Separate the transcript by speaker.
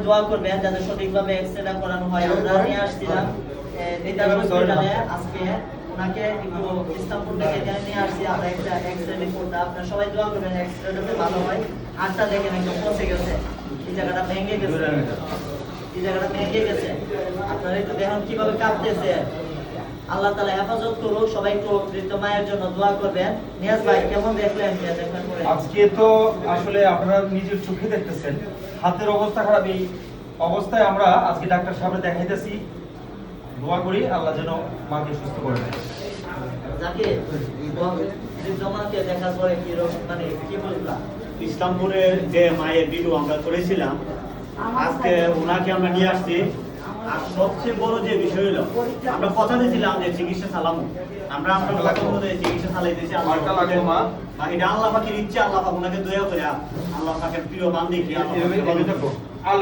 Speaker 1: দোয়া করবেন যাতে সঠিকভাবে এক্সরেটা করানো হয়। আমরা নিয়ে আসছিলাম নেতারা হসপিটালে আজকে ওনাকে একটু ইসলামপুর থেকে এখানে নিয়ে আসছি আমরা একটা এক্সরে রিপোর্টটা। আপনারা সবাই দোয়া করবেন এক্সরেটাতে ভালো হয়। হাতটা দেখেন একদম পচে গেছে, এই জায়গাটা ভেঙে গেছে, এই জায়গাটা ভেঙে গেছে। আপনারা একটু দেখুন কিভাবে কাঁপতেছে। আল্লাহ তাআলা হেফাজত করুক। সবাই একটু বৃদ্ধ মায়ের জন্য দোয়া করবেন। নিয়াজ ভাই কেমন দেখলেন?
Speaker 2: আজকে তো আসলে আপনারা নিজের চোখে দেখতেছেন হাতের অবস্থা খারাপ। এই অবস্থায় আমরা আজকে ডাক্তার সাহেব দেখাইতেছি। দোয়া করি আল্লাহ যেন মাকে সুস্থ করে দেয়।
Speaker 1: যাকে বৃদ্ধ মাকে দেখার পরে কি মানে কি বললাম,
Speaker 3: ইসলামপুরের যে মায়ের ভিডিও আমরা করেছিলাম, আজকে ওনাকে আমরা নিয়ে আসছি। আর সবচেয়ে বড় যে বিষয় হলো আমরা কথা দিয়েছিলাম যে চিকিৎসা চালাবো, আমরা কথা অনুযায়ী চিকিৎসা চালাইতেছি। এটা আল্লাহ পাকের ইচ্ছা, আল্লাহ পাক ওনাকে দয়া করে আল্লাহ পাকের প্রিয় বান্দি কি আল্লাহ